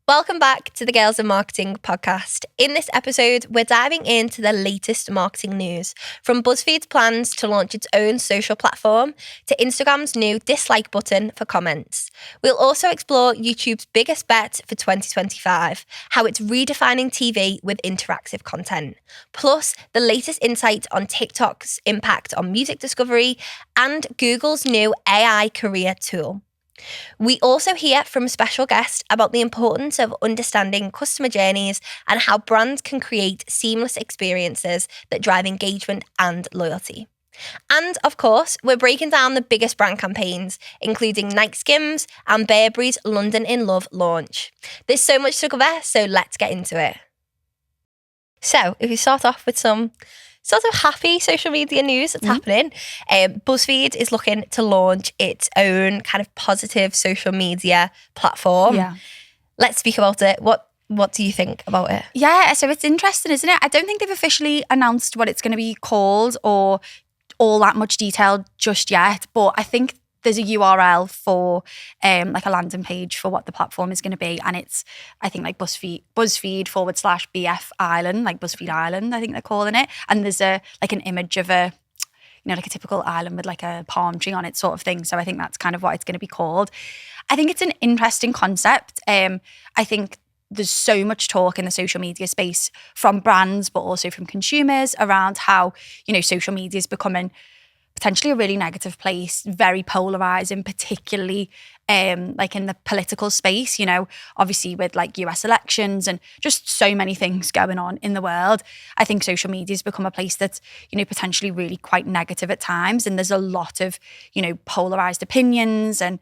Welcome back to the Girls in Marketing podcast. In this episode, we're diving into the latest marketing news, from BuzzFeed's plans to launch its own social platform to Instagram's new dislike button for comments. We'll also explore YouTube's biggest bet for 2025, how it's redefining TV with interactive content, plus the latest insight on TikTok's impact on music discovery and Google's new AI career tool. We also hear from a special guest about the importance of understanding customer journeys and how brands can create seamless experiences that drive engagement and loyalty. And of course, we're breaking down the biggest brand campaigns, including Nike Skims and Burberry's London in Love launch. There's so much to cover, so let's get into it. So if we start off with some sort of happy social media news that's happening. BuzzFeed is looking to launch its own kind of positive social media platform. Yeah. Let's speak about it. What do you think about it? Yeah, so it's interesting, isn't it? I don't think they've officially announced what it's going to be called or all that much detail just yet, but I think there's a URL for like a landing page for what the platform is going to be. And it's, I think, like BuzzFeed /BF Island, like BuzzFeed Island, I think they're calling it. And there's an image of a, like a typical island with like a palm tree on it sort of thing. So I think that's kind of what it's going to be called. I think it's an interesting concept. I think there's so much talk in the social media space from brands, but also from consumers around how, social media is becoming potentially a really negative place, very polarizing, particularly like in the political space, obviously with like US elections and just so many things going on in the world. I think social media has become a place that's, potentially really quite negative at times. And there's a lot of, polarized opinions and,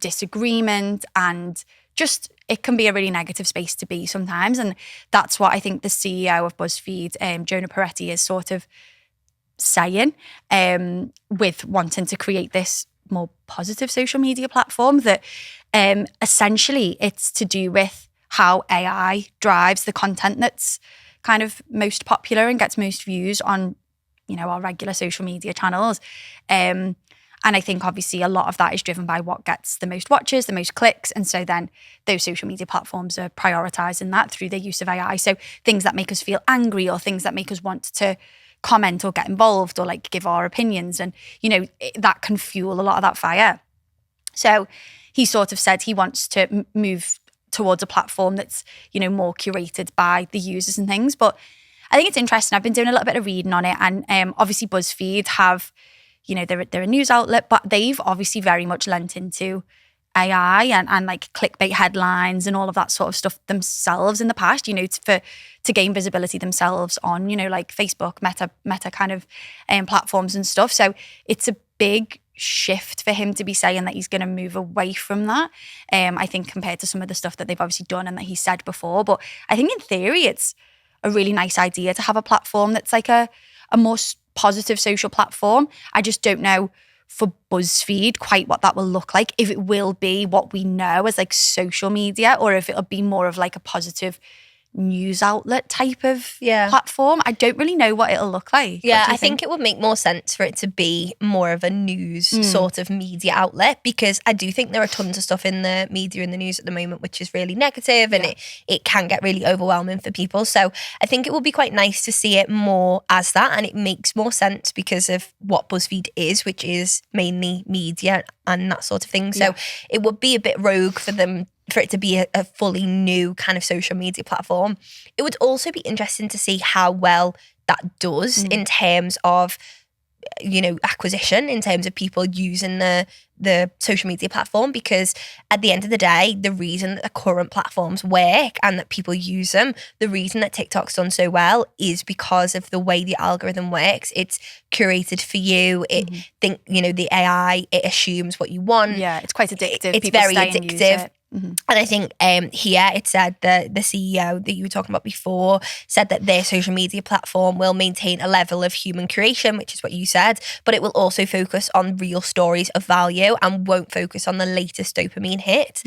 disagreement, and just it can be a really negative space to be sometimes. And that's what I think the CEO of BuzzFeed, Jonah Peretti, is sort of saying with wanting to create this more positive social media platform that essentially it's to do with how AI drives the content that's kind of most popular and gets most views on, our regular social media channels. And I think obviously a lot of that is driven by what gets the most watches, the most clicks. And so then those social media platforms are prioritizing that through their use of AI. So things that make us feel angry or things that make us want to comment or get involved or like give our opinions, and that can fuel a lot of that fire. So he sort of said he wants to move towards a platform that's more curated by the users and things. But I think it's interesting. I've been doing a little bit of reading on it, and obviously BuzzFeed have they're a news outlet, but they've obviously very much lent into AI and like clickbait headlines and all of that sort of stuff themselves in the past, to gain visibility themselves on, like Facebook, Meta kind of platforms and stuff. So it's a big shift for him to be saying that he's going to move away from that. I think compared to some of the stuff that they've obviously done and that he said before. But I think in theory, it's a really nice idea to have a platform that's like a more positive social platform. I just don't know for BuzzFeed quite what that will look like, if it will be what we know as like social media or if it'll be more of like a positive news outlet type of platform. I don't really know what it'll look like. Yeah, I think it would make more sense for it to be more of a news sort of media outlet, because I do think there are tons of stuff in the media and the news at the moment which is really negative, and it can get really overwhelming for people. So I think it would be quite nice to see it more as that, and it makes more sense because of what BuzzFeed is, which is mainly media and that sort of thing. So it would be a bit rogue for it to be a fully new kind of social media platform. It would also be interesting to see how well that does in terms of, acquisition, in terms of people using the social media platform, because at the end of the day, the reason that the current platforms work and that people use them, the reason that TikTok's done so well is because of the way the algorithm works. It's curated for you. The AI, it assumes what you want. Yeah, it's quite addictive. It's people very stay and use addictive. it. And I think here it said that the CEO that you were talking about before said that their social media platform will maintain a level of human creation, which is what you said, but it will also focus on real stories of value and won't focus on the latest dopamine hit.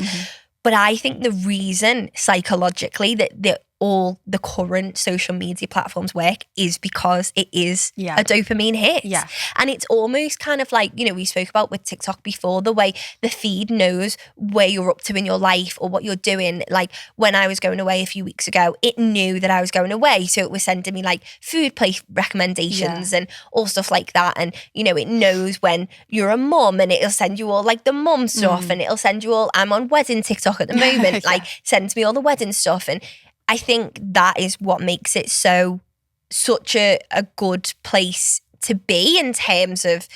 But I think the reason psychologically that all the current social media platforms work is because it is a dopamine hit. Yeah. And it's almost kind of like, we spoke about with TikTok before, the way the feed knows where you're up to in your life or what you're doing. Like when I was going away a few weeks ago, it knew that I was going away. So it was sending me like food place recommendations and all stuff like that. And, it knows when you're a mum and it'll send you all like the mum stuff and it'll send you all, I'm on wedding TikTok at the moment, like sends me all the wedding stuff. And I think that is what makes it such a good place to be in terms of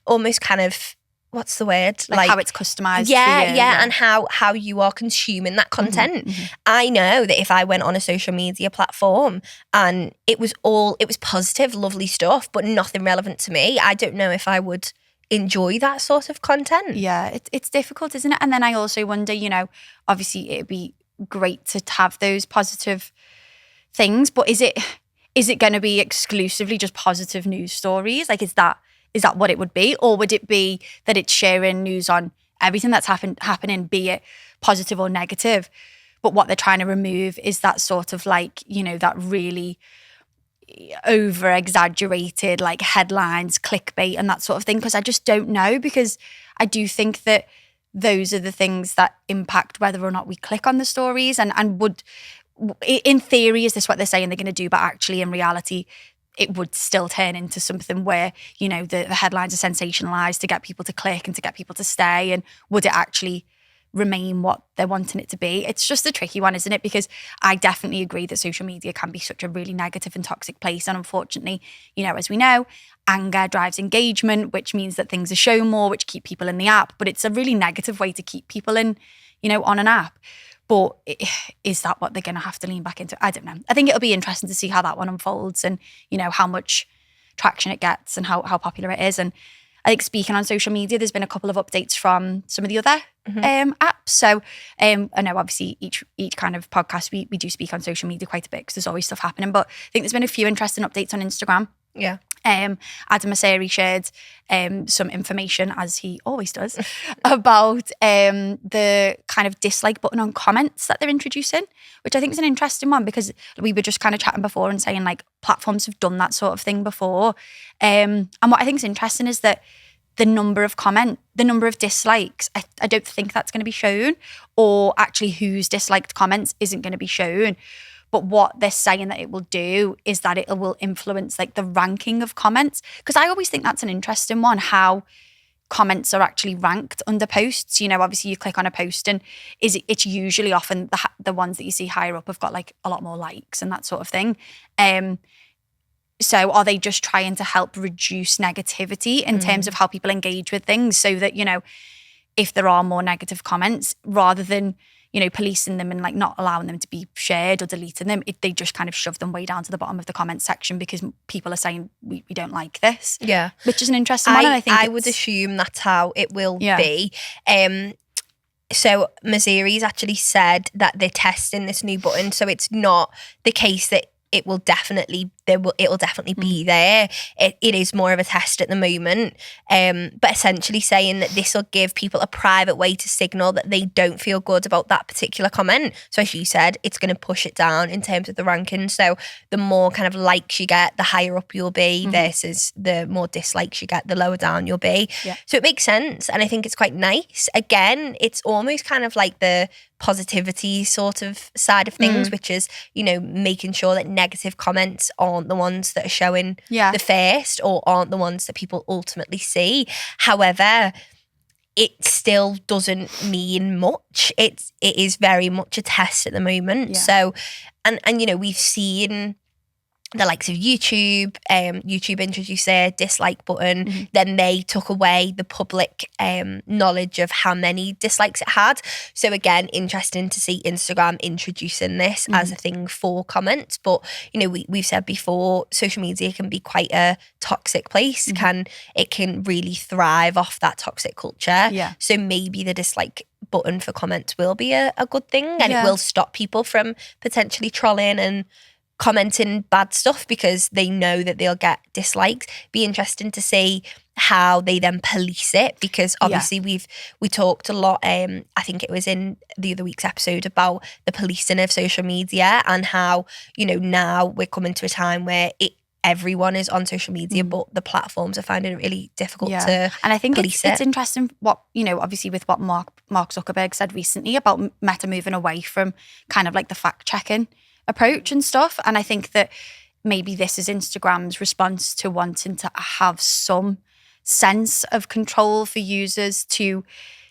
almost kind of, what's the word? Like how it's customized. Yeah, and how you are consuming that content. I know that if I went on a social media platform and it was positive, lovely stuff, but nothing relevant to me, I don't know if I would enjoy that sort of content. Yeah, it's difficult, isn't it? And then I also wonder, obviously it'd be great to have those positive things, but is it going to be exclusively just positive news stories? Like, is that what it would be? Or would it be that it's sharing news on everything that's happening, be it positive or negative? But what they're trying to remove is that sort of like, that really over exaggerated like headlines, clickbait and that sort of thing, because I just don't know, because I do think that those are the things that impact whether or not we click on the stories and would, in theory, is this what they're saying they're going to do, but actually in reality it would still turn into something where the headlines are sensationalized to get people to click and to get people to stay, and would it actually remain what they're wanting it to be? It's just a tricky one, isn't it? Because I definitely agree that social media can be such a really negative and toxic place. And unfortunately, as we know, anger drives engagement, which means that things are shown more, which keep people in the app. But it's a really negative way to keep people in, on an app. But is that what they're going to have to lean back into? I don't know. I think it'll be interesting to see how that one unfolds and, how much traction it gets and how popular it is. And I think speaking on social media, there's been a couple of updates from some of the other apps. So I know obviously each kind of podcast we do speak on social media quite a bit because there's always stuff happening. But I think there's been a few interesting updates on Instagram. Yeah. Adam Aseri shared some information, as he always does, about the kind of dislike button on comments that they're introducing, which I think is an interesting one because we were just kind of chatting before and saying like platforms have done that sort of thing before. And what I think is interesting is that the number of dislikes, I don't think that's going to be shown, or actually who's disliked comments isn't going to be shown. But what they're saying that it will do is that it will influence like the ranking of comments. Because I always think that's an interesting one, how comments are actually ranked under posts. Obviously you click on a post and it's usually often the ones that you see higher up have got like a lot more likes and that sort of thing. So are they just trying to help reduce negativity in terms of how people engage with things, so that, if there are more negative comments, rather than policing them and like not allowing them to be shared or deleting them, they just kind of shove them way down to the bottom of the comment section because people are saying we don't like this. Yeah. Which is an interesting one. And I think I would assume that's how it will be. So Maziri's actually said that they're testing this new button, so it's not the case that it will definitely be there. It is more of a test at the moment, but essentially saying that this will give people a private way to signal that they don't feel good about that particular comment. So as you said, it's going to push it down in terms of the ranking. So the more kind of likes you get, the higher up you'll be, versus the more dislikes you get, the lower down you'll be. Yeah. So it makes sense, and I think it's quite nice. Again, it's almost kind of like the positivity sort of side of things, which is, making sure that negative comments aren't the ones that are showing the first, or aren't the ones that people ultimately see. However, it still doesn't mean much. It is very much a test at the moment. Yeah. So, and we've seen the likes of YouTube. YouTube introduced their dislike button. Then they took away the public knowledge of how many dislikes it had. So again, interesting to see Instagram introducing this as a thing for comments. But we've said before, social media can be quite a toxic place. It can really thrive off that toxic culture. Yeah. So maybe the dislike button for comments will be a good thing, and it will stop people from potentially trolling and commenting bad stuff because they know that they'll get dislikes. Be interesting to see how they then police it, because obviously we talked a lot, I think it was in the other week's episode, about the policing of social media and how, you know, now we're coming to a time where everyone is on social media, but the platforms are finding it really difficult to and I think police it's interesting what, you know, obviously with what Mark Zuckerberg said recently about Meta moving away from kind of like the fact-checking approach and stuff. And I think that maybe this is Instagram's response to wanting to have some sense of control for users to,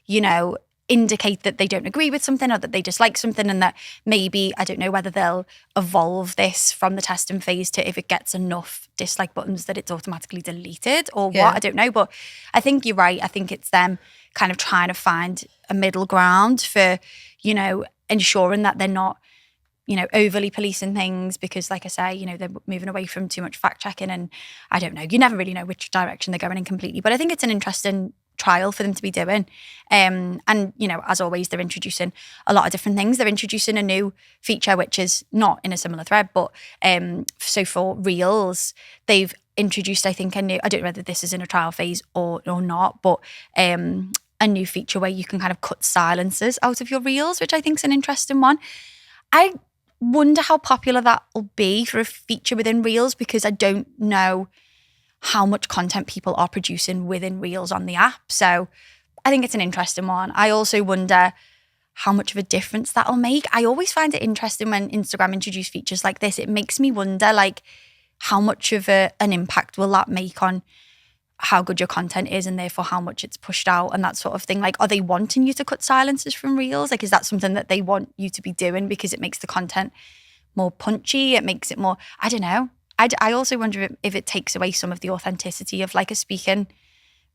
you know, indicate that they don't agree with something or that they dislike something, and that maybe, I don't know whether they'll evolve this from the testing phase to if it gets enough dislike buttons that it's automatically deleted or what, I don't know. But I think you're right. I think it's them kind of trying to find a middle ground for, you know, ensuring that they're not, you know, overly policing things, because like I say, you know, they're moving away from too much fact checking, and I don't know, you never really know which direction they're going in completely. But I think it's an interesting trial for them to be doing. And, you know, as always, they're introducing a lot of different things. They're introducing a new feature, which is not in a similar thread, but so for Reels, they've introduced, I think, a new, I don't know whether this is in a trial phase or not, but a new feature where you can kind of cut silences out of your Reels, which I think is an interesting one. I wonder how popular that will be for a feature within Reels, because I don't know how much content people are producing within Reels on the app. So I think it's an interesting one. I also wonder how much of a difference that'll make. I always find it interesting when Instagram introduce features like this. It makes me wonder, like, how much of an impact will that make on how good your content is, and therefore how much it's pushed out and that sort of thing. Like, are they wanting you to cut silences from Reels? Like, is that something that they want you to be doing because it makes the content more punchy? It makes it more, I don't know. I also wonder if it takes away some of the authenticity of like a speaking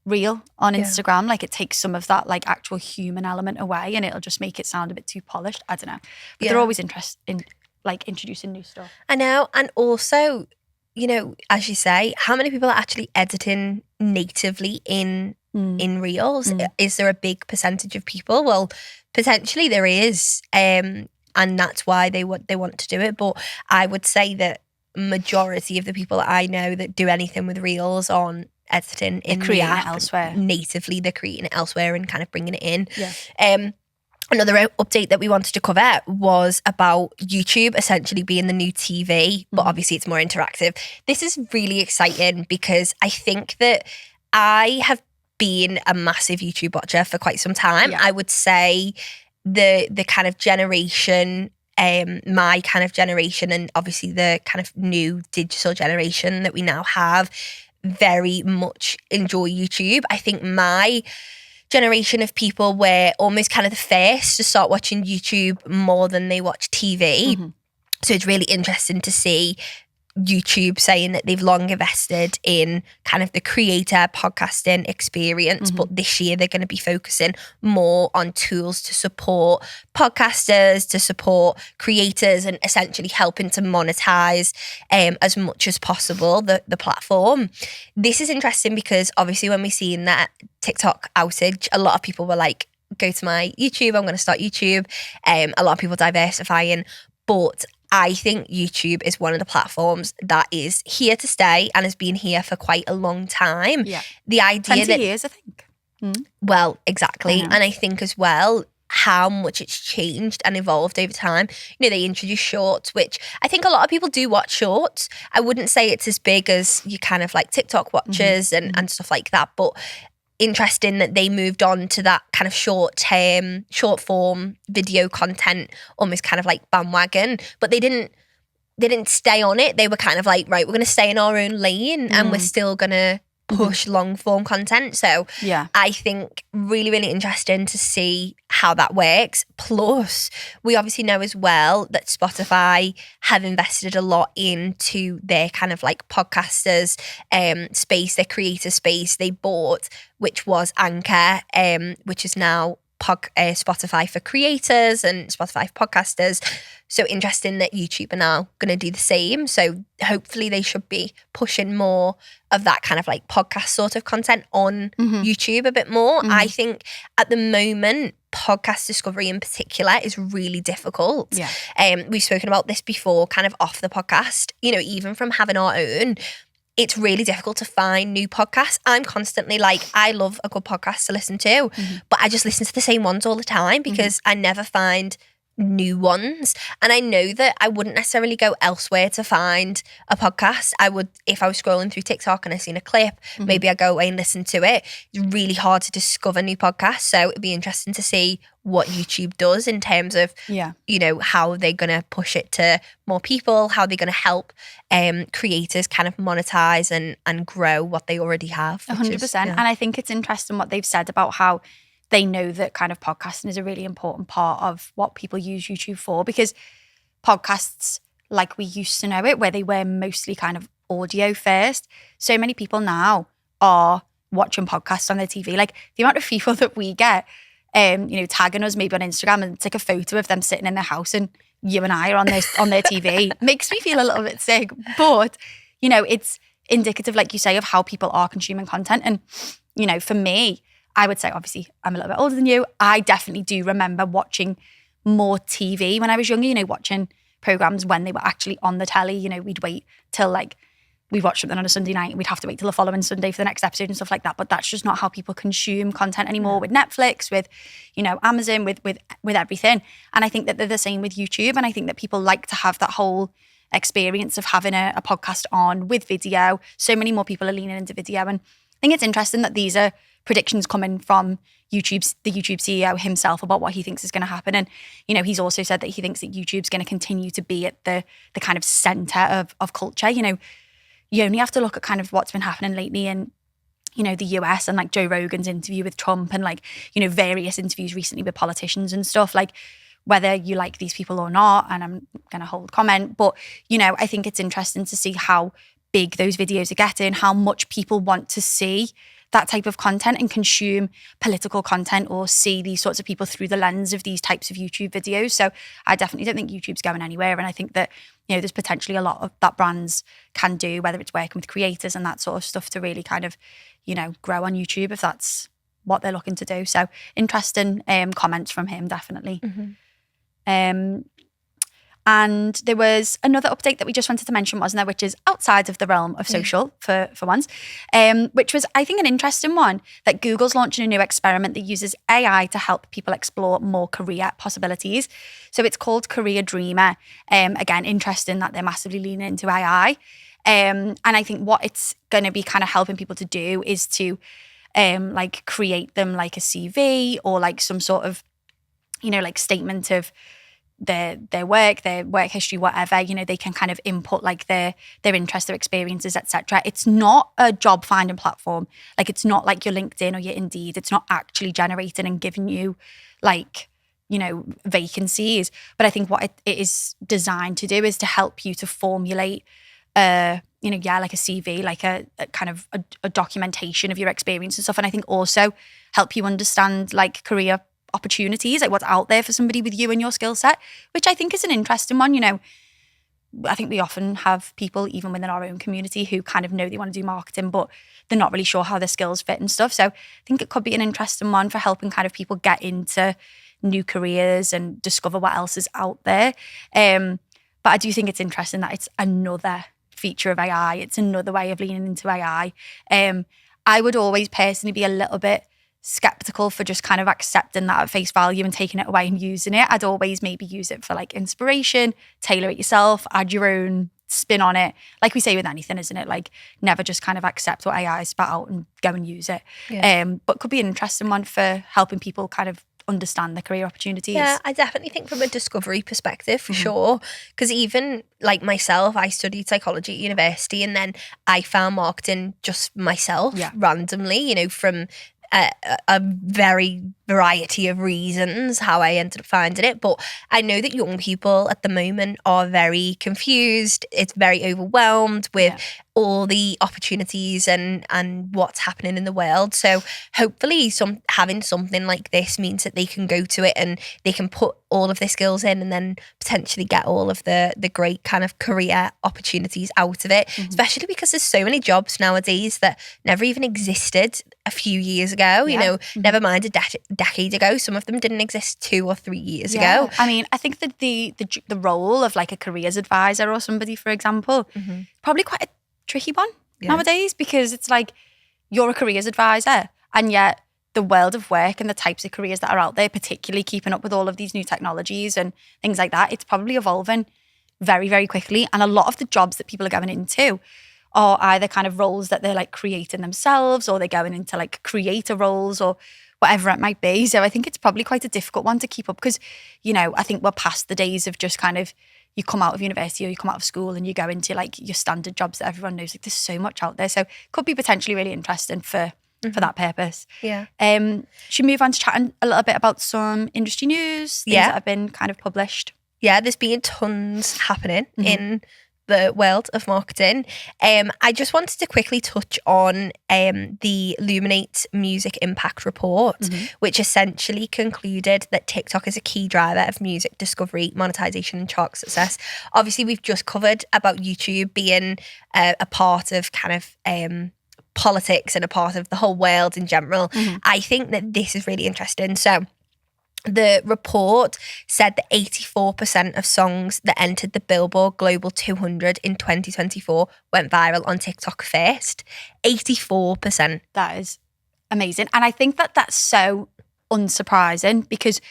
reel on Instagram. Like, it takes some of that like actual human element away, and it'll just make it sound a bit too polished. I don't know. But they're always interested in like introducing new stuff. I know. And also, you know, as you say, how many people are actually editing natively in Reels? Is there a big percentage of people? Well, potentially there is. And that's why they want to do it. But I would say that majority of the people that I know that do anything with Reels on editing in the app elsewhere natively, they're creating it elsewhere and kind of bringing it in. Another update that we wanted to cover was about YouTube essentially being the new TV, but obviously it's more interactive. This is really exciting because I think that I have been a massive YouTube watcher for quite some time. I would say the kind of generation, my kind of generation, and obviously the kind of new digital generation that we now have, very much enjoy YouTube. I think my generation of people were almost kind of the first to start watching YouTube more than they watch TV. So it's really interesting to see YouTube saying that they've long invested in kind of the creator podcasting experience, but this year they're going to be focusing more on tools to support podcasters, to support creators, and essentially helping to monetize as much as possible the platform. This is interesting because obviously when we seen that TikTok outage, a lot of people were like, go to my YouTube, I'm going to start YouTube. A lot of people diversifying, but I think YouTube is one of the platforms that is here to stay and has been here for quite a long time. The idea 20 years, I think. Well, exactly. And I think as well how much it's changed and evolved over time. You know, they introduced shorts, which I think a lot of people do watch shorts. I wouldn't say it's as big as you kind of like TikTok watchers and stuff like that, but interesting that they moved on to that kind of short form video content, almost kind of like bandwagon, but they didn't stay on it. They were kind of like, right, we're going to stay in our own lane and we're still going to push long form content. So I think really, really interesting to see how that works. Plus, we obviously know as well that Spotify have invested a lot into their kind of like podcasters space, their creator space they bought, which was Anchor, which is now Spotify for creators and Spotify for podcasters. So interesting that YouTube are now going to do the same. So hopefully they should be pushing more of that kind of like podcast sort of content on YouTube a bit more. I think at the moment, podcast discovery in particular is really difficult. We've spoken about this before, kind of off the podcast, you know, even from having our own, it's really difficult to find new podcasts. I'm constantly like, I love a good podcast to listen to, but I just listen to the same ones all the time because I never find new ones. And I know that I wouldn't necessarily go elsewhere to find a podcast. I would, if I was scrolling through TikTok and I seen a clip, maybe I go away and listen to it. It's really hard to discover new podcasts. So it'd be interesting to see what YouTube does in terms of, you know, how they're going to push it to more people, how they're going to help creators kind of monetize and grow what they already have. 100%. And I think it's interesting what they've said about how they know that kind of podcasting is a really important part of what people use YouTube for, because podcasts, like we used to know it, where they were mostly kind of audio first, so many people now are watching podcasts on their TV. Like the amount of people that we get, you know, tagging us maybe on Instagram and take a photo of them sitting in their house and you and I are on their TV makes me feel a little bit sick. But, you know, it's indicative, like you say, of how people are consuming content. And, you know, for me, I would say, obviously, I'm a little bit older than you. I definitely do remember watching more TV when I was younger, you know, watching programs when they were actually on the telly. You know, we'd wait till like, we'd watch something on a Sunday night and we'd have to wait till the following Sunday for the next episode and stuff like that. But that's just not how people consume content anymore with Netflix, with, you know, Amazon, with everything. And I think that they're the same with YouTube. And I think that people like to have that whole experience of having a podcast on with video. So many more people are leaning into video. And I think it's interesting that these are predictions coming from the YouTube CEO himself about what he thinks is going to happen. And, you know, he's also said that he thinks that YouTube's going to continue to be at the kind of center of culture. You know, you only have to look at kind of what's been happening lately in, you know, the US and like Joe Rogan's interview with Trump and like, you know, various interviews recently with politicians and stuff, like whether you like these people or not. And I'm going to hold comment, but, you know, I think it's interesting to see how big those videos are getting, how much people want to see that type of content and consume political content or see these sorts of people through the lens of these types of YouTube videos. So I definitely don't think YouTube's going anywhere. And I think that, you know, there's potentially a lot of that brands can do, whether it's working with creators and that sort of stuff to really kind of, you know, grow on YouTube if that's what they're looking to do. So interesting comments from him, definitely. And there was another update that we just wanted to mention, wasn't there, which is outside of the realm of social for once, which was, I think, an interesting one, that Google's launching a new experiment that uses AI to help people explore more career possibilities. So it's called Career Dreamer. Again, interesting that they're massively leaning into AI. And I think what it's going to be kind of helping people to do is to like create them like a CV or like some sort of, you know, like statement of their work history, whatever. You know, they can kind of input like their interests, their experiences, etc. It's not a job finding platform. Like it's not like your LinkedIn or your Indeed. It's not actually generating and giving you like, you know, vacancies. But I think what it is designed to do is to help you to formulate you know, like a CV, like a kind of a documentation of your experience and stuff. And I think also help you understand like career opportunities, like what's out there for somebody with you and your skill set, which I think is an interesting one. You know, I think we often have people even within our own community who kind of know they want to do marketing, but they're not really sure how their skills fit and stuff. So I think it could be an interesting one for helping kind of people get into new careers and discover what else is out there. But I do think it's interesting that it's another feature of AI. It's another way of leaning into AI. I would always personally be a little bit skeptical for just kind of accepting that at face value and taking it away and using it. I'd always maybe use it for like inspiration, tailor it yourself, add your own spin on it. Like we say with anything, isn't it? Like never just kind of accept what AI spat out and go and use it. Yeah. But could be an interesting one for helping people kind of understand the career opportunities. Yeah, I definitely think from a discovery perspective for sure. Because even like myself, I studied psychology at university and then I found marketing just myself randomly, you know, from a very variety of reasons how I ended up finding it. But I know that young people at the moment are very confused. It's very overwhelmed with all the opportunities and what's happening in the world. So hopefully having something like this means that they can go to it and they can put all of their skills in and then potentially get all of the great kind of career opportunities out of it, especially because there's so many jobs nowadays that never even existed a few years ago, you know, never mind a decade ago. Some of them didn't exist 2 or 3 years ago. I mean, I think that the role of like a careers advisor or somebody, for example, probably quite a tricky one nowadays, because it's like you're a careers advisor, and yet the world of work and the types of careers that are out there, particularly keeping up with all of these new technologies and things like that, it's probably evolving very, very quickly. And a lot of the jobs that people are going into are either kind of roles that they're like creating themselves, or they're going into like creator roles or whatever it might be. So I think it's probably quite a difficult one to keep up, because, you know, I think we're past the days of just kind of, you come out of university or you come out of school and you go into like your standard jobs that everyone knows. Like, there's so much out there. So it could be potentially really interesting for that purpose. Yeah. Should we move on to chatting a little bit about some industry news, things that have been kind of published? Yeah, there's been tons happening in the world of marketing. I just wanted to quickly touch on the Luminate Music Impact Report, which essentially concluded that TikTok is a key driver of music discovery, monetization, and chart success. Obviously, we've just covered about YouTube being a part of kind of politics and a part of the whole world in general. I think that this is really interesting. So the report said that 84% of songs that entered the Billboard Global 200 in 2024 went viral on TikTok first. 84%. That is amazing. And I think that that's so unsurprising, because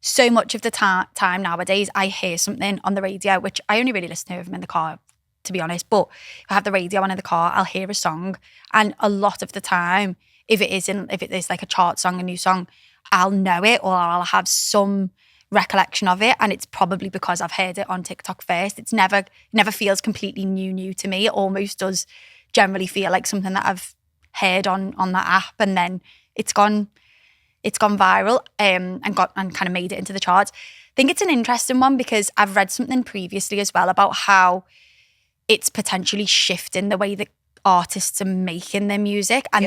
so much of the time nowadays, I hear something on the radio, which I only really listen to if I'm in the car, to be honest. But if I have the radio on in the car, I'll hear a song. And a lot of the time, if it is like a chart song, a new song, I'll know it, or I'll have some recollection of it, and it's probably because I've heard it on TikTok first. It's never feels completely new to me. It almost does generally feel like something that I've heard on that app, and then it's gone viral and kind of made it into the charts. I think it's an interesting one, because I've read something previously as well about how it's potentially shifting the way that artists are making their music, and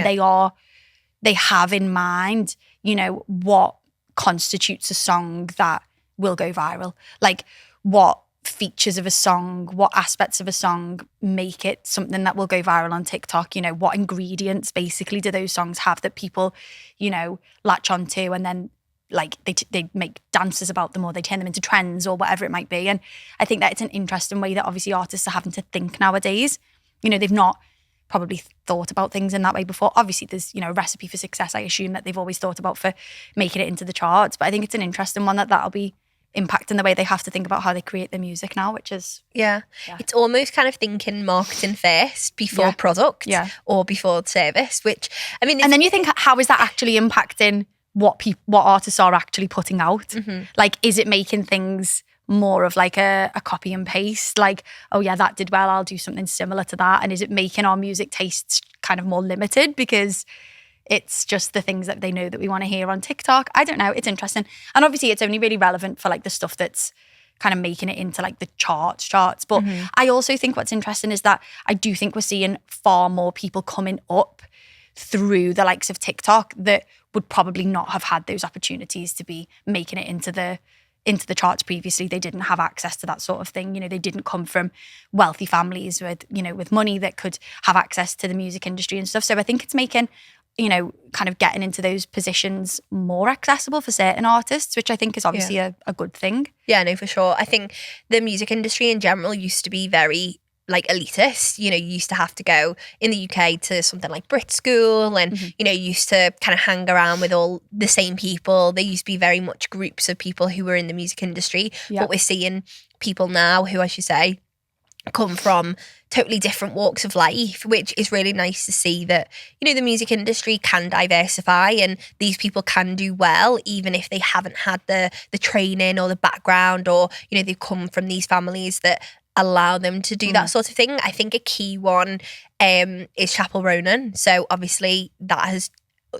they have in mind, you know, what constitutes a song that will go viral. Like, what features of a song, what aspects of a song make it something that will go viral on TikTok? You know, what ingredients basically do those songs have that people, you know, latch onto, and then like they make dances about them, or they turn them into trends, or whatever it might be. And I think that it's an interesting way that obviously artists are having to think nowadays. You know, they've not probably thought about things in that way before. Obviously, there's, you know, a recipe for success, I assume, that they've always thought about for making it into the charts. But I think it's an interesting one that'll be impacting the way they have to think about how they create their music now, which is... Yeah. It's almost kind of thinking marketing first before product or before service, which, I mean... And then you think, how is that actually impacting what artists are actually putting out? Like, is it making things more of like a copy and paste, like, oh yeah, that did well, I'll do something similar to that? And is it making our music tastes kind of more limited because it's just the things that they know that we want to hear on TikTok? I don't know, it's interesting. And obviously it's only really relevant for like the stuff that's kind of making it into like the charts. But I also think what's interesting is that I do think we're seeing far more people coming up through the likes of TikTok that would probably not have had those opportunities to be making it into the charts previously. They didn't have access to that sort of thing. You know, they didn't come from wealthy families with, you know, with money that could have access to the music industry and stuff. So I think it's making, you know, kind of getting into those positions more accessible for certain artists, which I think is obviously a good thing. Yeah, no, for sure. I think the music industry in general used to be very like elitist. You know, you used to have to go in the UK to something like Brit School, and you know, you used to kind of hang around with all the same people. There used to be very much groups of people who were in the music industry. But we're seeing people now who, as you say, come from totally different walks of life, which is really nice to see that, you know, the music industry can diversify and these people can do well even if they haven't had the training or the background, or, you know, they've come from these families that allow them to do that sort of thing. I think a key one is Chappell Ronan. So obviously that has,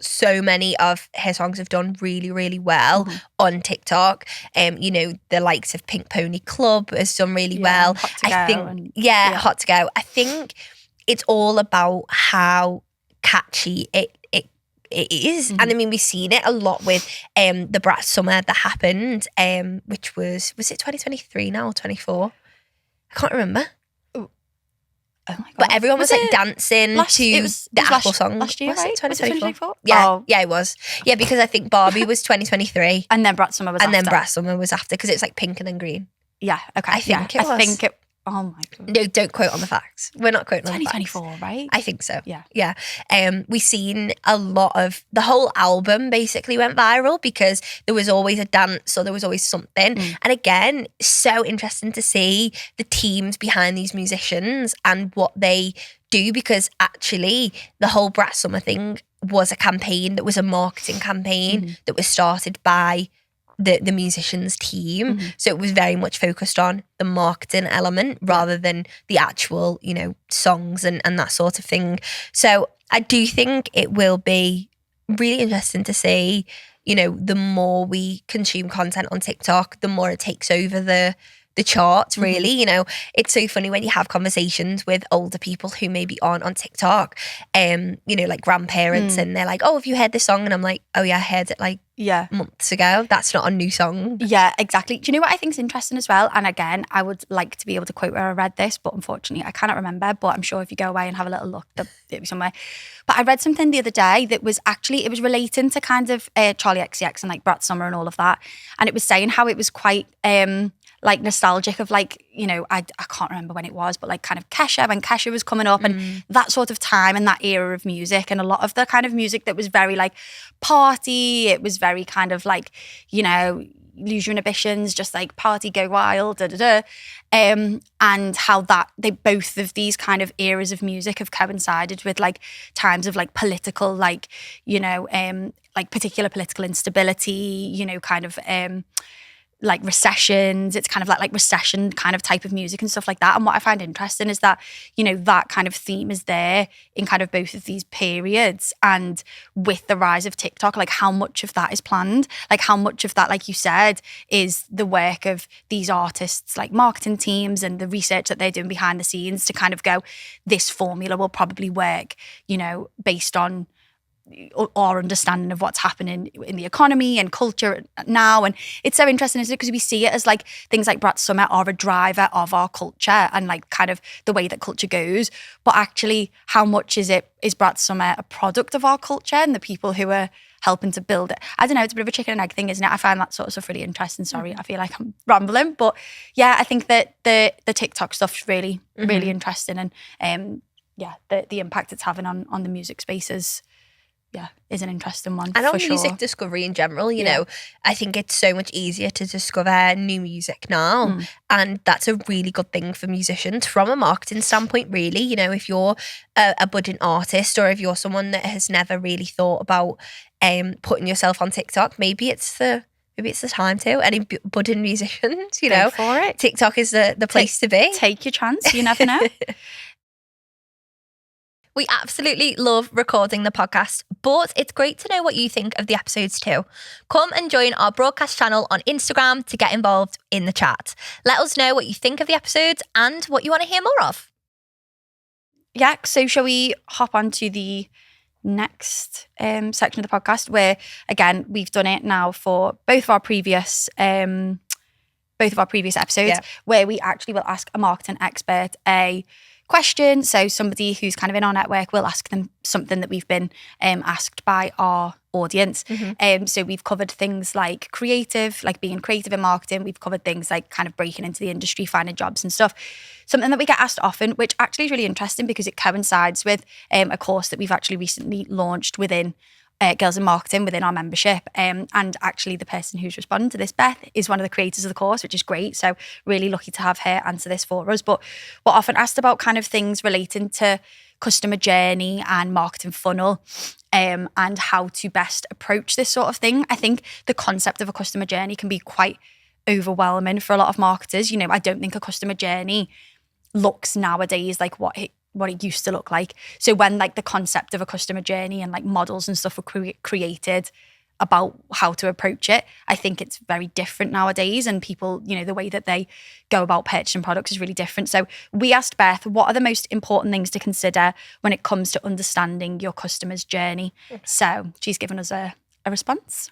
so many of her songs have done really, really well on TikTok. You know, the likes of Pink Pony Club has done really well. Hot to I Go think, Hot to Go. I think it's all about how catchy it is. And I mean, we've seen it a lot with the Brat Summer that happened, which was it 2023 now or 24? I can't remember. Oh my God. But everyone was like dancing to the Apple song. Last year, was right? it 2024? Yeah, yeah, it was. Yeah, because I think Barbie was 2023. And then Brat Summer was after. And then Brat Summer was after, because it's like pink and then green. Yeah, okay. I think it was. Oh my God. No, don't quote on the facts. We're not quoting on the facts. 2024, right? I think so. Yeah. Yeah. We've seen a lot of, the whole album basically went viral because there was always a dance or there was always something. And again, so interesting to see the teams behind these musicians and what they do, because actually the whole Brat Summer thing was a campaign that was a marketing campaign that was started by the musicians team. So it was very much focused on the marketing element rather than the actual, you know, songs and that sort of thing. So I do think it will be really interesting to see, you know, the more we consume content on TikTok, the more it takes over the charts, really. You know, it's so funny when you have conversations with older people who maybe aren't on TikTok, you know, like grandparents, and they're like, oh, have you heard this song? And I'm like, oh yeah, I heard it like months ago. That's not a new song. Yeah, exactly. Do you know what I think is interesting as well? And again, I would like to be able to quote where I read this, but unfortunately I cannot remember. But I'm sure if you go away and have a little look, it'll be somewhere. But I read something the other day that was actually, it was relating to kind of Charlie XCX and like Brat Summer and all of that. And it was saying how it was quite like nostalgic of like, you know, I can't remember when it was, but like kind of Kesha, when Kesha was coming up and that sort of time and that era of music, and a lot of the kind of music that was very like party, it was very kind of like, you know, lose your inhibitions, just like party, go wild, and how that they both of these kind of eras of music have coincided with like times of like political, like, you know, like particular political instability, you know, kind of like recessions. It's kind of like recession kind of type of music and stuff like that. And what I find interesting is that, you know, that kind of theme is there in kind of both of these periods. And with the rise of TikTok, like how much of that is planned, like how much of that, like you said, is the work of these artists, like marketing teams and the research that they're doing behind the scenes to kind of go, this formula will probably work, you know, based on our understanding of what's happening in the economy and culture now. And it's so interesting, isn't it? Because we see it as like things like Brat Summer are a driver of our culture and like kind of the way that culture goes. But actually, how much is Brat Summer a product of our culture and the people who are helping to build it? I don't know, it's a bit of a chicken and egg thing, isn't it? I find that sort of stuff really interesting. Sorry, I feel like I'm rambling. But yeah, I think that the TikTok stuff's really, really interesting. And yeah, the impact it's having on the music spaces is an interesting one. And on for music sure. discovery in general, you know, I think it's so much easier to discover new music now. And that's a really good thing for musicians from a marketing standpoint, really. You know, if you're a budding artist or if you're someone that has never really thought about putting yourself on TikTok, maybe it's the time to. Any budding musicians, you know, Go for it. TikTok is the place to be. Take your chance. You never know. We absolutely love recording the podcast, but it's great to know what you think of the episodes too. Come and join our broadcast channel on Instagram to get involved in the chat. Let us know what you think of the episodes and what you want to hear more of. Yeah, so shall we hop on to the next section of the podcast where, again, we've done it now for both of our previous episodes where we actually will ask a marketing expert a question. So somebody who's kind of in our network will ask them something that we've been asked by our audience. So we've covered things like creative, like being creative in marketing. We've covered things like kind of breaking into the industry, finding jobs and stuff. Something that we get asked often, which actually is really interesting because it coincides with a course that we've actually recently launched within Girls in Marketing within our membership. And actually the person who's responding to this, Beth, is one of the creators of the course, which is great. So really lucky to have her answer this for us. But we're often asked about kind of things relating to customer journey and marketing funnel and how to best approach this sort of thing. I think the concept of a customer journey can be quite overwhelming for a lot of marketers. You know, I don't think a customer journey looks nowadays like what it used to look like. So when like the concept of a customer journey and like models and stuff were created about how to approach it, I think it's very different nowadays. And people, you know, the way that they go about purchasing products is really different. So we asked Beth, what are the most important things to consider when it comes to understanding your customer's journey? So she's given us a response.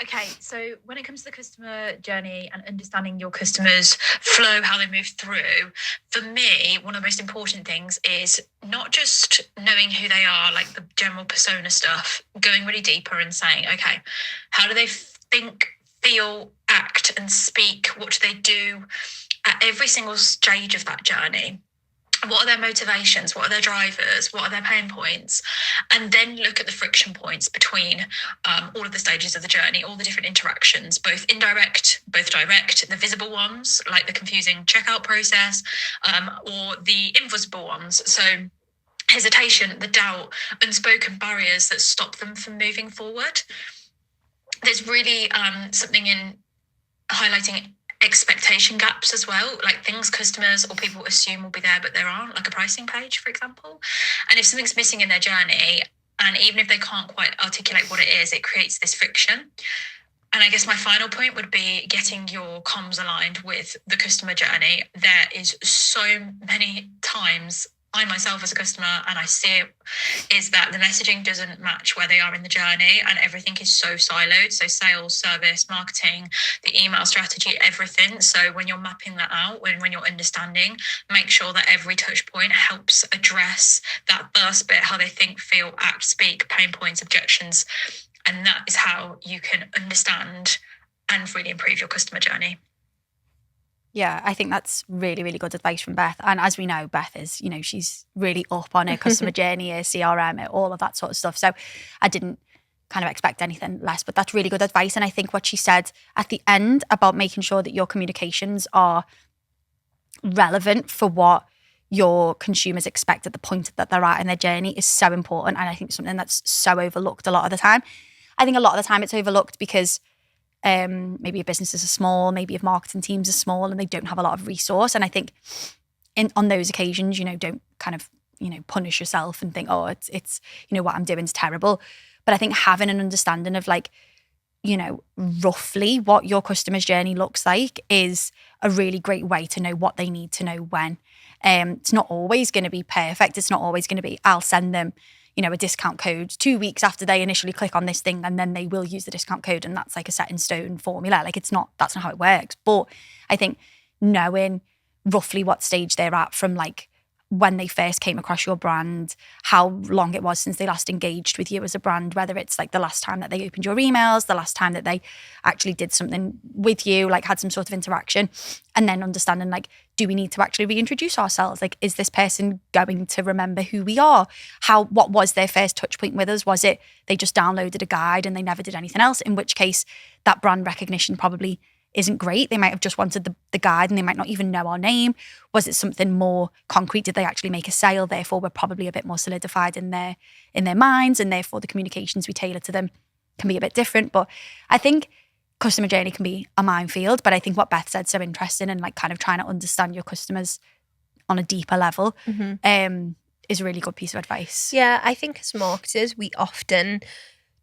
Okay, so when it comes to the customer journey and understanding your customers' flow, how they move through, for me, one of the most important things is not just knowing who they are, like the general persona stuff, going really deeper and saying, okay, how do they think, feel, act and speak? What do they do? at every single stage of that journey. What are their motivations? What are their drivers? What are their pain points? And then look at the friction points between all of the stages of the journey, all the different interactions, both indirect, both direct, the visible ones, like the confusing checkout process, or the invisible ones. So hesitation, the doubt, unspoken barriers that stop them from moving forward. There's really something in highlighting expectation gaps as well, like things customers or people assume will be there but there aren't, like a pricing page, for example. And if something's missing in their journey, and even if they can't quite articulate what it is, it creates this friction. And I guess my final point would be getting your comms aligned with the customer journey. There is so many times I myself as a customer, and I see it, is that the messaging doesn't match where they are in the journey, and everything is so siloed. So sales, service, marketing, the email strategy, everything. So when you're mapping that out, when you're understanding, make sure that every touch point helps address that first bit, how they think, feel, act, speak, pain points, objections. And that is how you can understand and really improve your customer journey. Yeah, I think that's really, really good advice from Beth. And as we know, Beth is, she's really up on her customer journey, her CRM, all of that sort of stuff. So I didn't kind of expect anything less, but that's really good advice. And I think what she said at the end about making sure that your communications are relevant for what your consumers expect at the point that they're at in their journey is so important. And I think something that's so overlooked a lot of the time. I think a lot of the time it's overlooked because maybe your businesses are small, maybe your marketing teams are small and they don't have a lot of resource. And I think on those occasions, don't kind of, punish yourself and think, oh, it's what I'm doing is terrible. But I think having an understanding of roughly what your customer's journey looks like is a really great way to know what they need to know when. It's not always going to be perfect. It's not always going to be, I'll send them a discount code 2 weeks after they initially click on this thing and then they will use the discount code and that's like a set in stone formula. Like that's not how it works. But I think knowing roughly what stage they're at from when they first came across your brand, how long it was since they last engaged with you as a brand, whether it's the last time that they opened your emails, the last time that they actually did something with you, had some sort of interaction, and then understanding do we need to actually reintroduce ourselves? Is this person going to remember who we are? What was their first touch point with us? Was it they just downloaded a guide and they never did anything else? In which case that brand recognition probably isn't great. They might have just wanted the guide and they might not even know our name. Was it something more concrete? Did they actually make a sale? Therefore, we're probably a bit more solidified in their minds, and therefore the communications we tailor to them can be a bit different. But I think customer journey can be a minefield. But I think what Beth said so interesting and kind of trying to understand your customers on a deeper level is a really good piece of advice. Yeah, I think as marketers, we often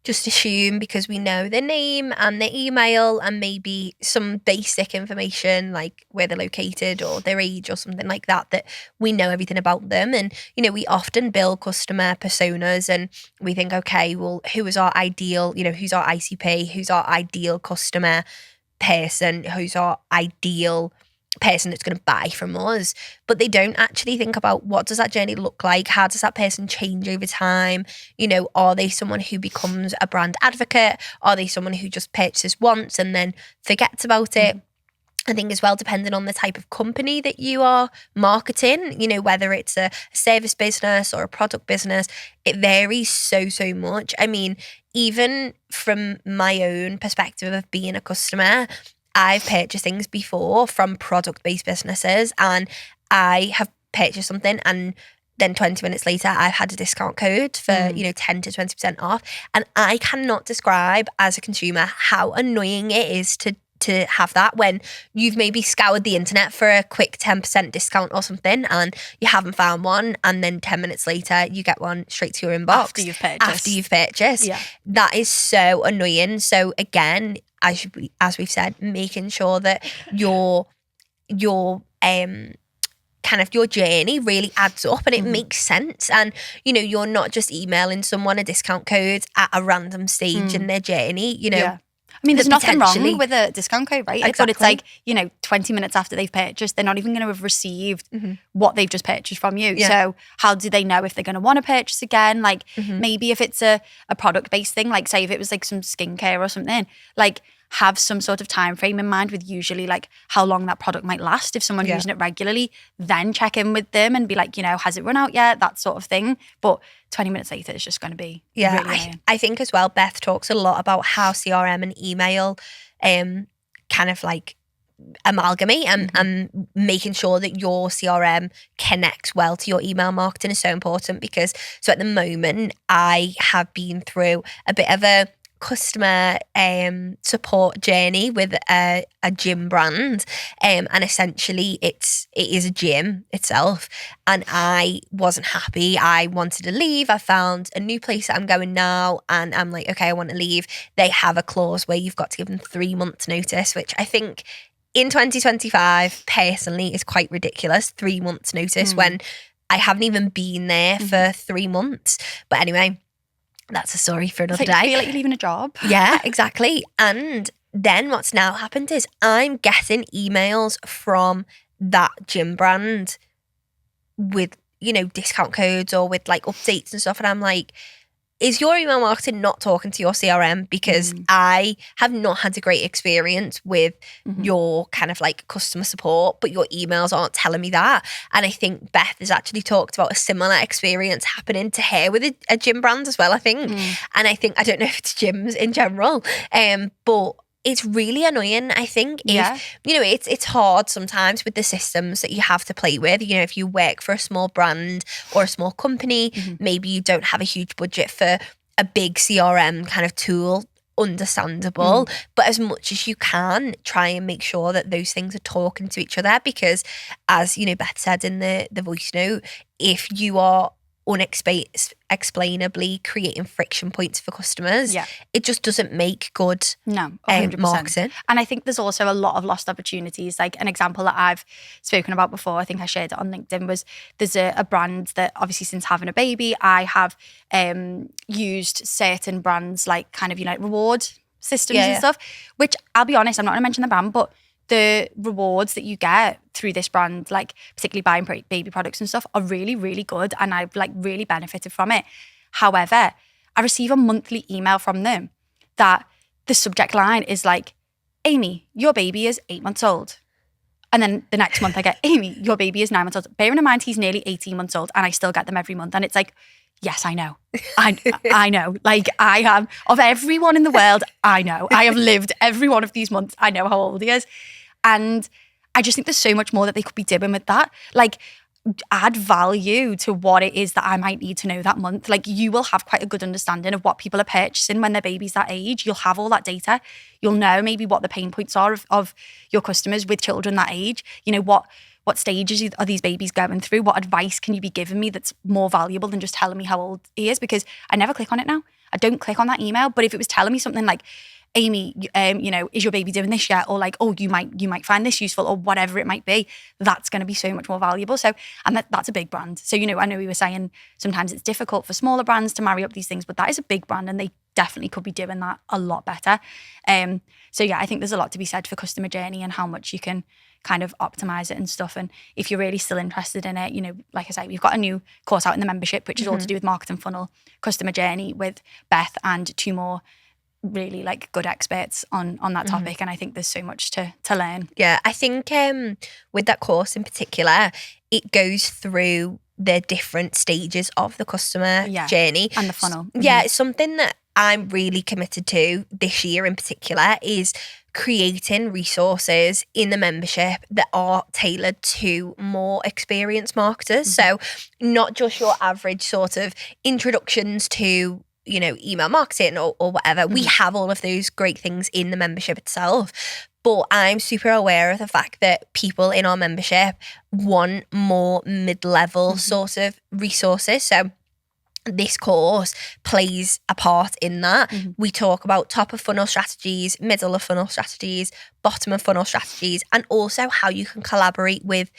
just assume because we know their name and their email and maybe some basic information like where they're located or their age or something like that we know everything about them. And, we often build customer personas and we think, okay, well, who is our ideal, who's our ICP, who's our ideal customer person, who's our ideal person that's going to buy from us. But they don't actually think about what does that journey look like? How does that person change over time? Are they someone who becomes a brand advocate? Are they someone who just purchases once and then forgets about it? I think as well, depending on the type of company that you are marketing, whether it's a service business or a product business, it varies so much. I mean, even from my own perspective of being a customer, I've purchased things before from product-based businesses and I have purchased something and then 20 minutes later I've had a discount code for 10 to 20% off, and I cannot describe as a consumer how annoying it is to have that when you've maybe scoured the internet for a quick 10% discount or something and you haven't found one, and then 10 minutes later you get one straight to your inbox after you've purchased. Yeah. That is so annoying. So again, as we've said, making sure that your kind of your journey really adds up and it makes sense, and you're not just emailing someone a discount code at a random stage in their journey. Yeah. I mean, there's nothing wrong with a discount code, right? Exactly. But it's 20 minutes after they've purchased, they're not even going to have received what they've just purchased from you. Yeah. So how do they know if they're going to want to purchase again? Maybe if it's a product-based thing, say if it was some skincare or something, have some sort of time frame in mind with usually like how long that product might last. If someone's using it regularly, then check in with them and be like, has it run out yet? That sort of thing. But 20 minutes later, it's just going to be really annoying. I think as well, Beth talks a lot about how CRM and email kind of like amalgamate and making sure that your CRM connects well to your email marketing is so important, because so at the moment I have been through a bit of a customer support journey with a gym brand, and essentially it is a gym itself, and I wasn't happy. I wanted to leave. I found a new place that I'm going now, and I'm like, okay, I want to leave. They have a clause where you've got to give them 3 months notice, which I think in 2025 personally is quite ridiculous. 3 months notice when I haven't even been there for 3 months. But anyway, that's a story for another day. I feel like you're leaving a job. Yeah, exactly. And then what's now happened is I'm getting emails from that gym brand with, discount codes or with like updates and stuff. And I'm like, is your email marketing not talking to your CRM? Because I have not had a great experience with your kind of like customer support, but your emails aren't telling me that. And I think Beth has actually talked about a similar experience happening to her with a gym brand as well, I think. And I don't know if it's gyms in general, but it's really annoying, I think. It's hard sometimes with the systems that you have to play with. If you work for a small brand or a small company, maybe you don't have a huge budget for a big CRM kind of tool, understandable. But as much as you can, try and make sure that those things are talking to each other, because as Beth said in the voice note, if you are unexplainably creating friction points for customers, it just doesn't make good 100%. marketing. And I think there's also a lot of lost opportunities. Like an example that I've spoken about before, I think I shared it on LinkedIn, was there's a brand that obviously since having a baby, I have used certain brands like kind of, reward systems and stuff, which I'll be honest, I'm not going to mention the brand, but the rewards that you get through this brand, like particularly buying baby products and stuff, are really, really good. And I've like really benefited from it. However, I receive a monthly email from them that the subject line is like, Amy, your baby is 8 months old. And then the next month I get, Amy, your baby is 9 months old. Bearing in mind he's nearly 18 months old and I still get them every month. And it's like, yes, I know. I know. Like I have, of everyone in the world, I know. I have lived every one of these months. I know how old he is. And I just think there's so much more that they could be doing with that. Like add value to what it is that I might need to know that month. Like you will have quite a good understanding of what people are purchasing when their baby's that age. You'll have all that data. You'll know maybe what the pain points are of your customers with children that age. What stages are these babies going through? What advice can you be giving me that's more valuable than just telling me how old he is? Because I never click on it now. I don't click on that email. But if it was telling me something like, Amy, is your baby doing this yet? Or like, oh, you might find this useful, or whatever it might be, that's going to be so much more valuable. So, and that's a big brand. So, I know we were saying sometimes it's difficult for smaller brands to marry up these things, but that is a big brand and they definitely could be doing that a lot better. So yeah, I think there's a lot to be said for customer journey and how much you can kind of optimize it and stuff. And if you're really still interested in it, like I say, we've got a new course out in the membership, which is all to do with marketing funnel, customer journey, with Beth and 2 more really like good experts on that topic. And I think there's so much to learn. Yeah, I think with that course in particular, it goes through the different stages of the customer journey. And the funnel. Yeah, it's something that I'm really committed to this year in particular is creating resources in the membership that are tailored to more experienced marketers. So not just your average sort of introductions to email marketing or whatever. We have all of those great things in the membership itself. But I'm super aware of the fact that people in our membership want more mid-level sort of resources. So this course plays a part in that. We talk about top of funnel strategies, middle of funnel strategies, bottom of funnel strategies, and also how you can collaborate with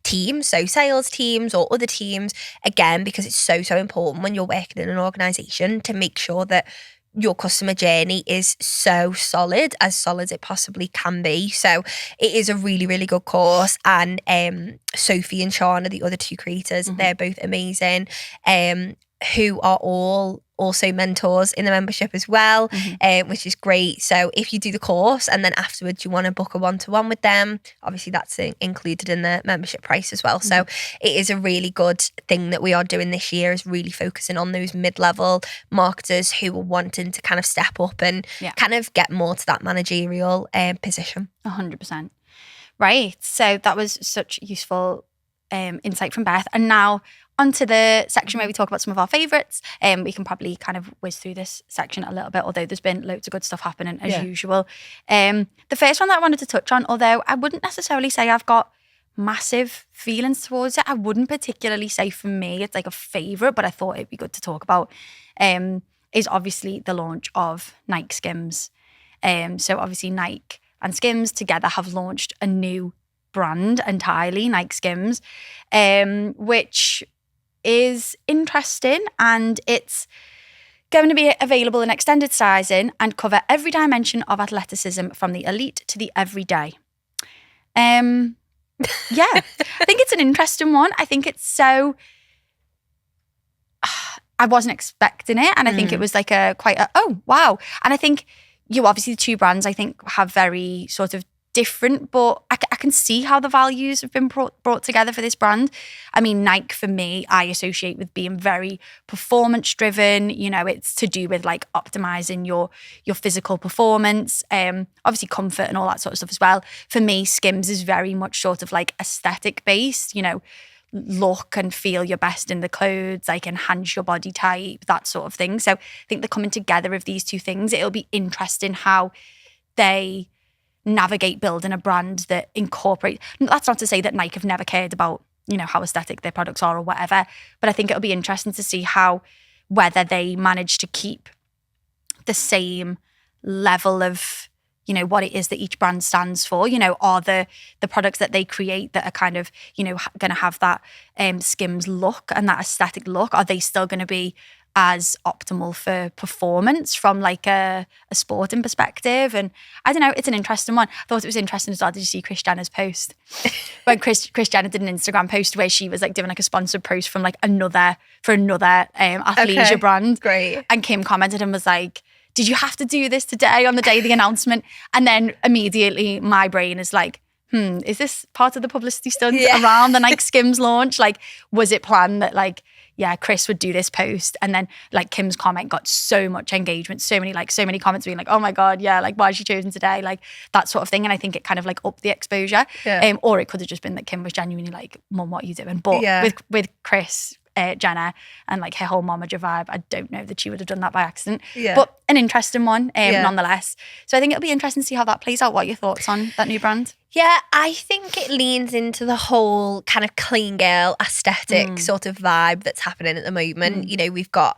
teams, so sales teams or other teams, again, because it's so important when you're working in an organisation to make sure that your customer journey is so solid as it possibly can be. So it is a really, really good course. And Sophie and Sean are the other 2 creators. They're both amazing, who are all also mentors in the membership as well, which is great. So if you do the course and then afterwards you want to book a one-to-one with them, obviously that's included in the membership price as well. So it is a really good thing that we are doing this year, is really focusing on those mid-level marketers who are wanting to kind of step up and kind of get more to that managerial position. 100%. Right. So that was such useful insight from Beth. And now onto the section where we talk about some of our favourites. We can probably kind of whiz through this section a little bit, although there's been loads of good stuff happening as usual. The first one that I wanted to touch on, although I wouldn't necessarily say I've got massive feelings towards it, I wouldn't particularly say for me it's like a favourite, but I thought it'd be good to talk about, is obviously the launch of Nike Skims. So obviously Nike and Skims together have launched a new brand entirely, Nike Skims, which is interesting, and it's going to be available in extended sizing and cover every dimension of athleticism from the elite to the everyday. I think it's an interesting one. I think it's so... I wasn't expecting it, and I think it was like oh, wow. And I think obviously the two brands, I think, have very sort of different, but I can see how the values have been brought together for this brand. I mean, Nike, for me, I associate with being very performance driven. You know, it's to do with like optimizing your physical performance, obviously comfort and all that sort of stuff as well. For me, Skims is very much sort of like aesthetic based, you know, look and feel your best in the clothes, like enhance your body type, that sort of thing. So I think the coming together of these two things, it'll be interesting how they navigate building a brand that incorporates. That's not to say that Nike have never cared about, you know, how aesthetic their products are or whatever, but I think it'll be interesting to see whether they manage to keep the same level of, you know, what it is that each brand stands for. You know, are the products that they create that are kind of, you know, going to have that Skims look and that aesthetic look, are they still going to be as optimal for performance from like a sporting perspective? And I don't know, it's an interesting one. I thought it was interesting as well. Did you see Kris Jenner's post? When Kris Jenner did an Instagram post where she was like doing like a sponsored post from like another athleisure brand. Great. And Kim commented and was like, did you have to do this today on the day of the announcement? And then immediately my brain is like, is this part of the publicity stunt around the Nike Skims launch? Like, was it planned that like, Kris would do this post, and then like Kim's comment got so much engagement, so many comments being like, oh my God, like why is she chosen today? Like that sort of thing. And I think it kind of like upped the exposure. Or it could have just been that Kim was genuinely like, Mum, what are you doing? But with Kris Jenner and like her whole momager vibe, I don't know that she would have done that by accident. But an interesting one nonetheless. So I think it'll be interesting to see how that plays out. What are your thoughts on that new brand? Yeah, I think it leans into the whole kind of clean girl aesthetic sort of vibe that's happening at the moment. You know, we've got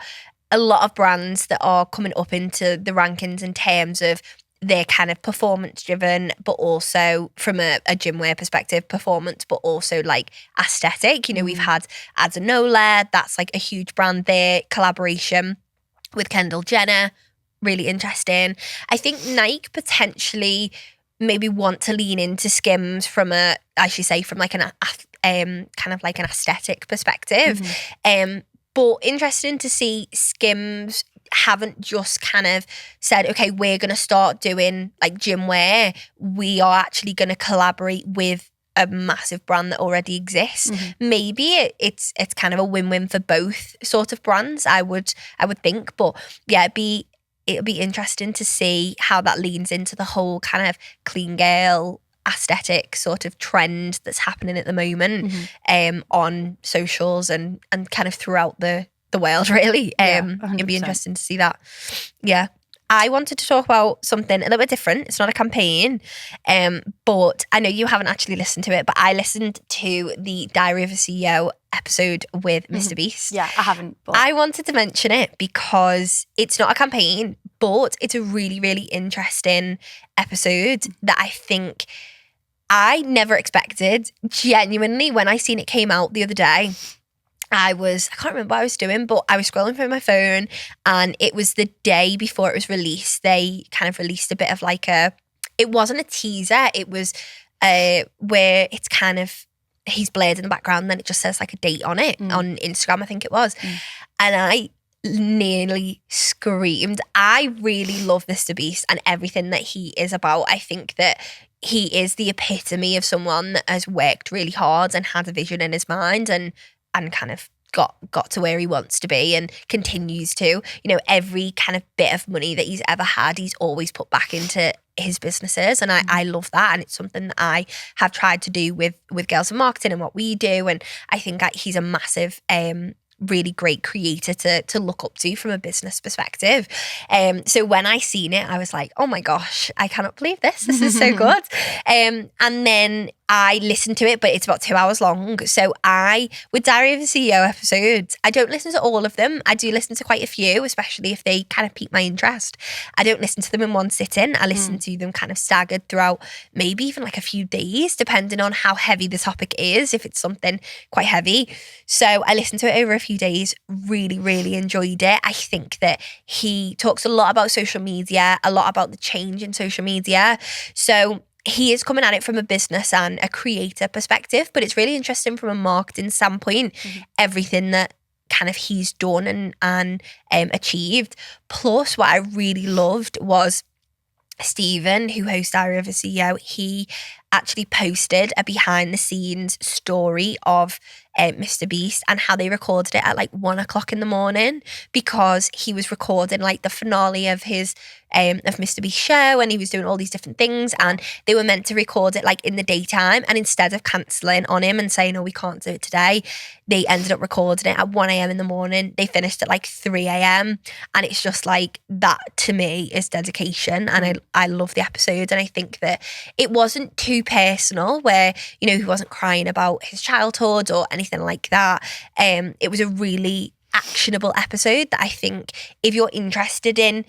a lot of brands that are coming up into the rankings in terms of they're kind of performance driven, but also from a gym wear perspective, performance, but also like aesthetic. You know, we've had Adenola, that's like a huge brand there, collaboration with Kendall Jenner, really interesting. I think Nike potentially maybe want to lean into Skims from like an kind of like an aesthetic perspective. But interesting to see Skims haven't just kind of said, okay, we're going to start doing like gym wear. We are actually going to collaborate with a massive brand that already exists. Maybe it's kind of a win-win for both sort of brands, I would think. But yeah, it'll be interesting to see how that leans into the whole kind of clean girl aesthetic sort of trend that's happening at the moment on socials and kind of throughout the world, really. It'd be interesting to see that. Yeah. I wanted to talk about something a little bit different. It's not a campaign, but I know you haven't actually listened to it, but I listened to the Diary of a CEO episode with Mr. Beast. Yeah, I haven't. But I wanted to mention it because it's not a campaign, but it's a really, really interesting episode that I think I never expected. Genuinely, when I seen it came out the other day, I can't remember what I was doing, but I was scrolling through my phone and it was the day before it was released. They kind of released a bit of like it wasn't a teaser, it was where it's kind of, he's blared in the background and then it just says like a date on it on Instagram, I think it was. And nearly screamed. I really love Mr. Beast and everything that he is about. I think that he is the epitome of someone that has worked really hard and had a vision in his mind and kind of got to where he wants to be and continues to. You know, every kind of bit of money that he's ever had, he's always put back into his businesses, and I love that, and it's something that I have tried to do with Girls in Marketing and what we do, and I think that he's a massive really great creator to look up to from a business perspective. So when I seen it, I was like, oh my gosh, I cannot believe this is so good. And then I listened to it, but it's about 2 hours long. So with Diary of a CEO episodes, I don't listen to all of them. I do listen to quite a few, especially if they kind of pique my interest. I don't listen to them in one sitting. I listen to them kind of staggered throughout maybe even like a few days, depending on how heavy the topic is, if it's something quite heavy. So I listened to it over a few days, really, really enjoyed it. I think that he talks a lot about social media, a lot about the change in social media. So he is coming at it from a business and a creator perspective, but it's really interesting from a marketing standpoint, everything that kind of he's done and achieved. Plus, what I really loved was Stephen, who hosts Diary of a CEO, he actually posted a behind the scenes story of Mr. Beast and how they recorded it at like 1 o'clock in the morning, because he was recording like the finale of his of Mr. Beast's show, and he was doing all these different things, and they were meant to record it like in the daytime, and instead of cancelling on him and saying, oh, we can't do it today, they ended up recording it at 1 a.m. in the morning. They finished at like 3 a.m. and it's just like, that to me is dedication, and I love the episode, and I think that it wasn't too personal where, you know, he wasn't crying about his childhood or anything like that. It was a really actionable episode that I think if you're interested in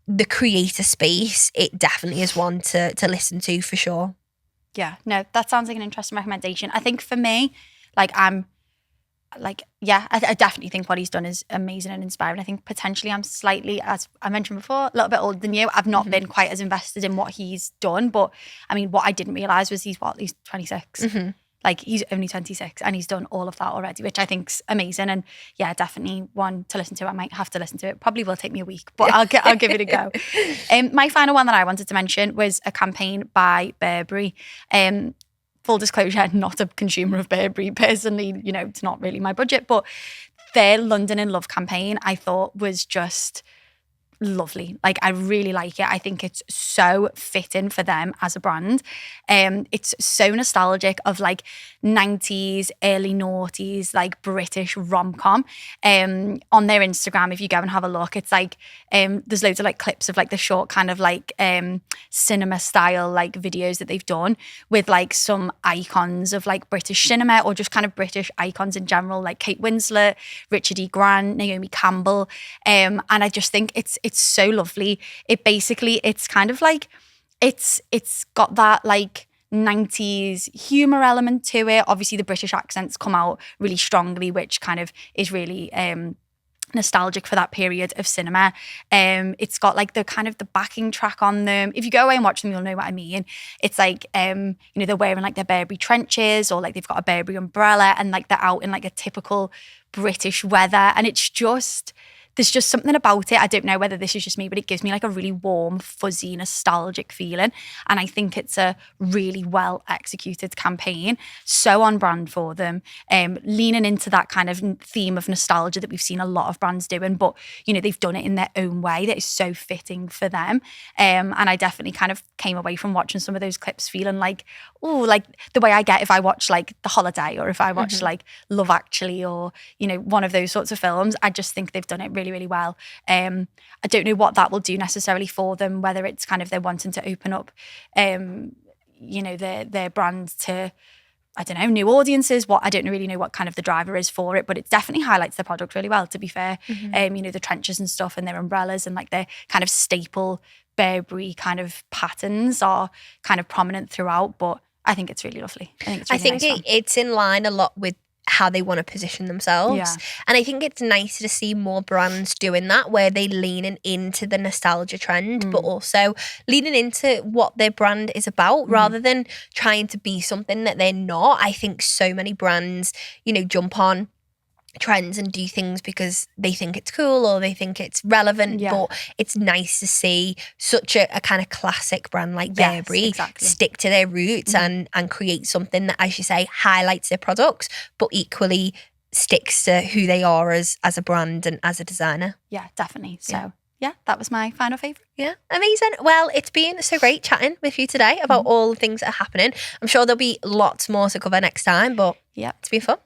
the creator space, it definitely is one to listen to for sure. Yeah, no, that sounds like an interesting recommendation. I think for me, like I definitely think what he's done is amazing and inspiring. I think potentially I'm slightly, as I mentioned before, a little bit older than you. I've not been quite as invested in what he's done, but I mean, what I didn't realise was he's 26. Like, he's only 26 and he's done all of that already, which I think's amazing. And yeah, definitely one to listen to. I might have to listen to it. Probably will take me a week, but I'll give it a go. My final one that I wanted to mention was a campaign by Burberry. Full disclosure, not a consumer of Burberry personally. You know, it's not really my budget, but their London in Love campaign I thought was just lovely. Like, I really like it. I think it's so fitting for them as a brand. It's so nostalgic of like 90s, early noughties, like British rom-com. On their Instagram, if you go and have a look, it's like there's loads of like clips of like the short kind of like cinema style like videos that they've done with like some icons of like British cinema, or just kind of British icons in general, like Kate Winslet, Richard E. Grant, Naomi Campbell. And I just think it's so lovely. It's kind of like it's got that like 90s humor element to it. Obviously the British accents come out really strongly, which kind of is really nostalgic for that period of cinema. It's got like the kind of the backing track on them. If you go away and watch them, you'll know what I mean. It's like you know, they're wearing like their Burberry trenches, or like they've got a Burberry umbrella, and like they're out in like a typical British weather, and it's just, there's just something about it. I don't know whether this is just me, but it gives me like a really warm, fuzzy, nostalgic feeling. And I think it's a really well executed campaign. So on brand for them, leaning into that kind of theme of nostalgia that we've seen a lot of brands doing, but you know, they've done it in their own way that is so fitting for them. And I definitely kind of came away from watching some of those clips feeling like, oh, like the way I get if I watch like The Holiday, or if I watch like Love Actually, or, you know, one of those sorts of films. I just think they've done it really, really well. I don't know what that will do necessarily for them, whether it's kind of they're wanting to open up, you know, their brand to, I don't know, new audiences. I don't really know what kind of the driver is for it, but it definitely highlights the product really well, to be fair. You know, the trenches and stuff, and their umbrellas, and like their kind of staple Burberry kind of patterns are kind of prominent throughout, but I think it's really lovely. I think it's in line a lot with how they want to position themselves. Yeah. And I think it's nice to see more brands doing that, where they leaning into the nostalgia trend, but also leaning into what their brand is about, rather than trying to be something that they're not. I think so many brands, you know, jump on trends and do things because they think it's cool or they think it's relevant. Yeah. But it's nice to see such a kind of classic brand like Yes, Burberry exactly. stick to their roots and create something that, as you say, highlights their products, but equally sticks to who they are as a brand and as a designer. Yeah, definitely. So yeah, that was my final favourite. Yeah, amazing. Well, it's been so great chatting with you today about all the things that are happening. I'm sure there'll be lots more to cover next time, but Yeah. it's been fun.